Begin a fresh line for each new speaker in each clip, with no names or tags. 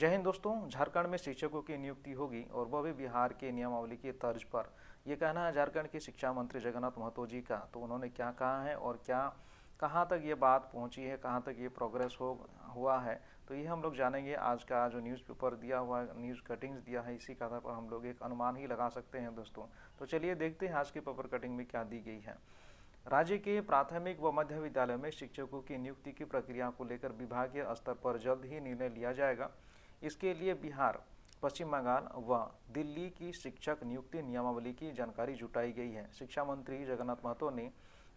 जय हिंद दोस्तों। झारखंड में शिक्षकों की नियुक्ति होगी और वह भी बिहार के नियमावली की तर्ज पर। ये कहना है झारखंड के शिक्षा मंत्री जगन्नाथ महतो जी का। तो उन्होंने क्या कहा है और क्या कहाँ तक ये बात पहुंची है, कहाँ तक ये प्रोग्रेस हुआ है, तो ये हम लोग जानेंगे। आज का जो न्यूज़पेपर दिया हुआ है, न्यूज़ कटिंग्स दिया है, इसी के आधार पर हम लोग एक अनुमान ही लगा सकते हैं दोस्तों। तो चलिए देखते हैं आज के पेपर कटिंग में क्या दी गई है। राज्य के प्राथमिक व मध्य विद्यालयों में शिक्षकों की नियुक्ति की प्रक्रिया को लेकर विभागीय स्तर पर जल्द ही निर्णय लिया जाएगा। इसके लिए बिहार, पश्चिम बंगाल व दिल्ली की शिक्षक नियुक्ति नियमावली की जानकारी जुटाई गई है। शिक्षा मंत्री जगन्नाथ महतो ने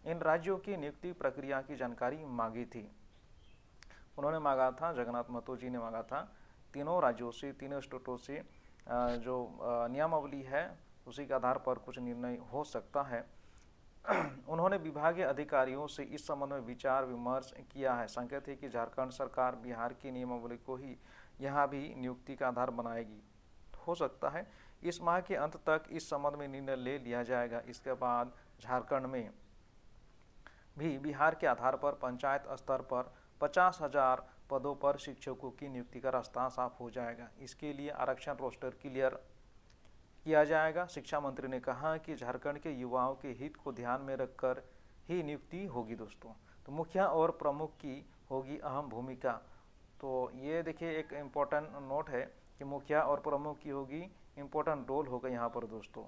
इन राज्यों की नियुक्ति प्रक्रिया की जानकारी मांगी थी। उन्होंने मांगा था, जगन्नाथ महतो जी ने मांगा था तीनों राज्यों से, तीनों स्टेटों से जो नियमावली है उसी के आधार पर कुछ निर्णय हो सकता है। उन्होंने विभागीय अधिकारियों से इस संबंध में विचार विमर्श किया है। संकेत है कि झारखंड सरकार बिहार की नियमावली को ही यहाँ भी नियुक्ति का आधार बनाएगी। हो सकता है इस माह के अंत तक इस संबंध में निर्णय ले लिया जाएगा। इसके बाद झारखंड में भी बिहार के आधार पर पंचायत स्तर पर 50,000 पदों पर शिक्षकों की नियुक्ति का रास्ता साफ हो जाएगा। इसके लिए आरक्षण रोस्टर क्लियर किया जाएगा। शिक्षा मंत्री ने कहा कि झारखंड के युवाओं के हित को ध्यान में रखकर ही नियुक्ति होगी दोस्तों। तो मुखिया और प्रमुख की होगी अहम भूमिका। तो ये देखिए एक इम्पोर्टेंट नोट है कि मुखिया और प्रमुख की होगी इम्पोर्टेंट रोल होगा यहाँ पर दोस्तों।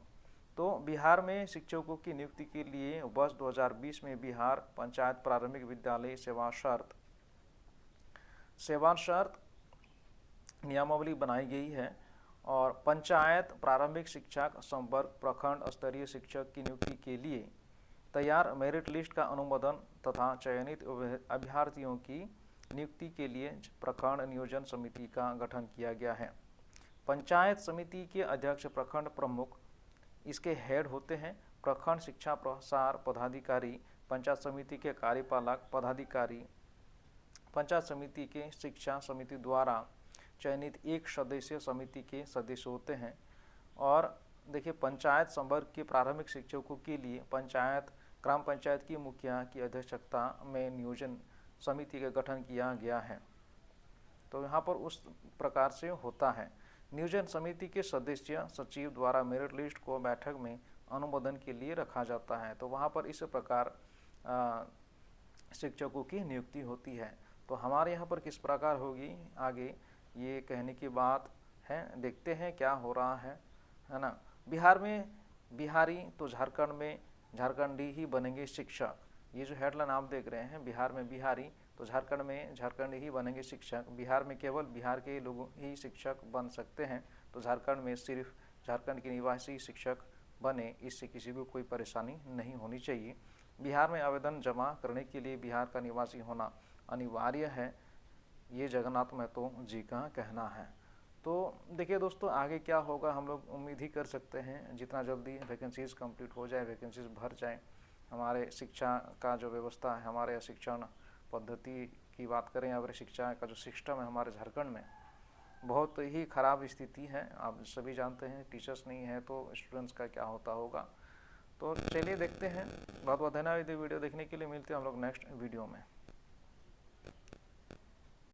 तो बिहार में शिक्षकों की नियुक्ति के लिए वर्ष 2020 में बिहार पंचायत प्रारंभिक विद्यालय सेवा शर्त नियमावली बनाई गई है और पंचायत प्रारंभिक शिक्षक संपर्क प्रखंड स्तरीय शिक्षक की नियुक्ति के लिए तैयार मेरिट लिस्ट का अनुमोदन तथा चयनित अभ्यर्थियों की नियुक्ति के लिए प्रखंड नियोजन समिति का गठन किया गया है। पंचायत समिति के अध्यक्ष प्रखंड प्रमुख इसके हेड होते हैं। प्रखंड शिक्षा प्रसार पदाधिकारी, पंचायत समिति के कार्यपालक पदाधिकारी, पंचायत समिति के शिक्षा समिति द्वारा चयनित एक सदस्यीय समिति के सदस्य होते हैं। और देखिए पंचायत संवर्ग के प्रारंभिक शिक्षकों के लिए ग्राम पंचायत की मुखिया की अध्यक्षता में नियोजन समिति का गठन किया गया है। तो यहाँ पर उस प्रकार से होता है। नियोजन समिति के सदस्य सचिव द्वारा मेरिट लिस्ट को बैठक में अनुमोदन के लिए रखा जाता है। तो वहाँ पर इस प्रकार शिक्षकों की नियुक्ति होती है। तो हमारे यहाँ पर किस प्रकार होगी आगे, ये कहने की बात है। देखते हैं क्या हो रहा है ना। बिहार में बिहारी तो झारखंड में झारखंडी ही बनेंगे शिक्षक। ये जो हेडलाइन आप देख रहे हैं, बिहार में बिहारी तो झारखंड में झारखंडी ही बनेंगे शिक्षक। बिहार में केवल बिहार के लोग ही शिक्षक बन सकते हैं, तो झारखंड में सिर्फ झारखंड के निवासी शिक्षक बने, इससे किसी को कोई परेशानी नहीं होनी चाहिए। बिहार में आवेदन जमा करने के लिए बिहार का निवासी होना अनिवार्य है, ये जगन्नाथ महतो जी का कहना है। तो देखिए दोस्तों आगे क्या होगा हम लोग उम्मीद ही कर सकते हैं, जितना जल्दी वैकेंसीज कंप्लीट हो जाए, वैकेंसीज भर जाए। हमारे शिक्षा का जो व्यवस्था है, हमारे शिक्षण पद्धति की बात करें या फिर शिक्षा का जो सिस्टम है हमारे झारखंड में, बहुत ही ख़राब स्थिति है। आप सभी जानते हैं टीचर्स नहीं है तो स्टूडेंट्स का क्या होता होगा। तो चलिए देखते हैं। बहुत बहुत धन्यवाद वीडियो देखने के लिए। मिलते हैं हम लोग नेक्स्ट वीडियो में।